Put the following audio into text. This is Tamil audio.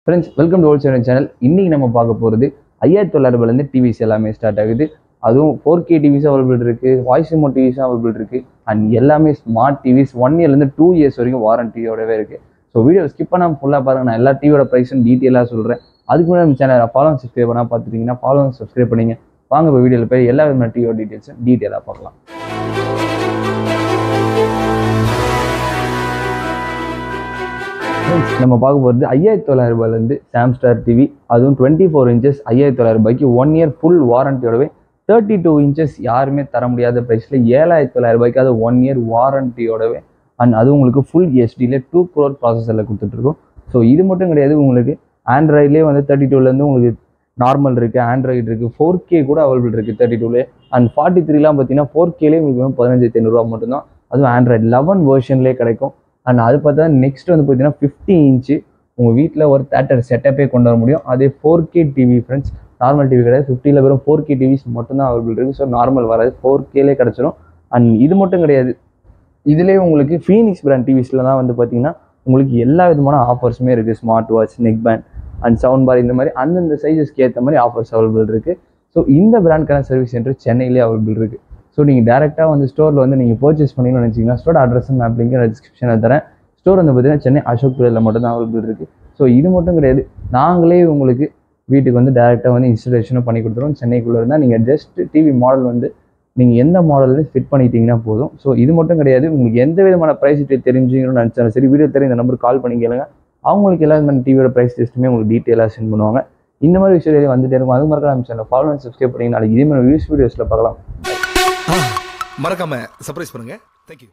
Friends, welcome to old channel channel. இன்னைக்கு நம்ம பார்க்க போகிறது 5900 டிவிஸ் எல்லாமே ஸ்டார்ட் ஆகுது. அதுவும் 4K டிவிஸ் அவைலபிள் இருக்குது, வாய்ஸ் ரிமோட் டிவிஸும் அவைலபிள் இருக்குது. அண்ட் எல்லாமே ஸ்மார்ட் டிவிஸ் 1 இயர்லேருந்து 2 இயர்ஸ் வரைக்கும் வாரண்டியோடவே இருக்குது. ஸோ வீடியோ ஸ்கிப் பண்ணாமல் ஃபுல்லாக பாருங்கள். நான் எல்லா டிவியோட ப்ரைஸும் டீட்டெயிலாக சொல்கிறேன். அதுக்கு முன்னாடி நம்ம சேனலை ஃபாலோ சப்ஸ்கிரைப் பண்ணால் பார்த்துட்டிங்கன்னா ஃபாலோ சப்ஸ்கிரைப் பண்ணிங்க. வாங்க இப்போ வீடியோவில் போய் எல்லா விதமான டிவியோட டீட்டெயில்ஸும் டீட்டெயிலாக பார்க்கலாம். நம்ம பார்க்க போகிறது 5900 சாம்ஸ்டார் டிவி, அதுவும் 24 இன்ச்சஸ் 5900 1 இயர் ஃபுல் வாரண்டியோடவே 32 இன்ச்சஸ் யாருமே தர முடியாத ப்ரைஸில் 7900 அது 1 இயர் வாரண்டியோடவே. அண்ட் அது உங்களுக்கு ஃபுல் ஹெச்டியில் 2 crore ப்ராசஸரில் கொடுத்துட்ருக்கோம். ஸோ இது மட்டும் கிடையாது, உங்களுக்கு ஆண்ட்ராய்ட்லேயே வந்து 32லேருந்து உங்களுக்கு நார்மல் இருக்குது, ஆண்ட்ராய்டு இருக்குது, 4K கூட அவைலபிள் இருக்குது 32லே. அண்ட் 43லாம் பார்த்தீங்கன்னா 4Kலேயே உங்களுக்கு 15,500 மட்டும்தான். அதுவும் ஆண்ட்ராய்டு 11 வெர்ஷன்லேயே கிடைக்கும். அண்ட் அது பார்த்தா நெக்ஸ்ட் வந்து பார்த்தீங்கன்னா 50 இன்ச்சு உங்கள் வீட்டில் ஒரு தேட்டர் செட்டப்பே கொண்டு வர முடியும். அதே 4K TV friends, normal TV கிடையாது. 50ல் வெறும் 4K டிவிஸ் மட்டும்தான் அவைலபிள் இருக்குது. ஸோ நார்மல் வராது, 4Kலே கிடச்சிடும். அண்ட் இது மட்டும் கிடையாது, இதுலேயே உங்களுக்கு ஃபீனிக்ஸ் பிராண்ட் டிவிஸில் தான் வந்து பார்த்தீங்கன்னா உங்களுக்கு எல்லா விதமான ஆஃபர்ஸுமே இருக்குது. Smart watch, neck band and sound bar, இந்த மாதிரி அந்தந்த சைஸஸ்க்கு ஏற்ற மாதிரி ஆஃபர்ஸ் அவைலபிள் இருக்குது. ஸோ இந்த பிராண்ட்கான சர்வீஸ் சென்டர் சென்னையிலே அவைலபிள் இருக்குது. ஸோ நீங்கள் டேரெக்டாக வந்து ஸ்டோரில் வந்து நீங்கள் பர்ச்சேஸ் பண்ணிங்கன்னு நினச்சிங்கன்னா ஸ்டோர் அட்ரஸும் மேப் லிங்க் டிஸ்கிரிப்ஷனில் தரேன். ஸ்டோர் வந்து பார்த்தீங்கன்னா சென்னை அசோக் பிள்ளையில் மட்டும்தான் அவைலபிள் இருக்குது. ஸோ இது மட்டும் கிடையாது, நாங்களே உங்களுக்கு வீட்டுக்கு வந்து டேரெக்டாக வந்து இன்ஸ்டலேஷனும் பண்ணி கொடுத்துருவோம். சென்னைக்குள்ளே இருந்தால் நீங்கள் ஜஸ்ட் டிவி மாடல் வந்து நீங்கள் எந்த மாடல்னு ஃபிட் பண்ணிட்டீங்கன்னா போதும். ஸோ இது மட்டும் கிடையாது, உங்களுக்கு எந்த விதமான ப்ரைஸ் தெரிஞ்சுக்கணும்னு நினச்சாலும் சரி, வீடியோ தெரியும் இந்த நம்பருக்கு கால் பண்ணி கேளுங்க. அவங்களுக்கு எல்லா விதமான டிவியோட ப்ரைஸ் டெஸ்ட்டுமே உங்களுக்கு டீட்டெயிலாக சென்ட் பண்ணுவாங்க. இந்த மாதிரி விஷயம் வந்துட்டே இருக்கும். அது மறக்காம நம்ம சேனல் ஃபாலோ அண்ட் சப்ஸ்கிரைப் பண்ணி நாளைக்கு இதே மாதிரி வீடியோஸில் பார்க்கலாம். மறக்காம சர்ப்ரைஸ் பண்ணுங்க. தேங்க்யூ.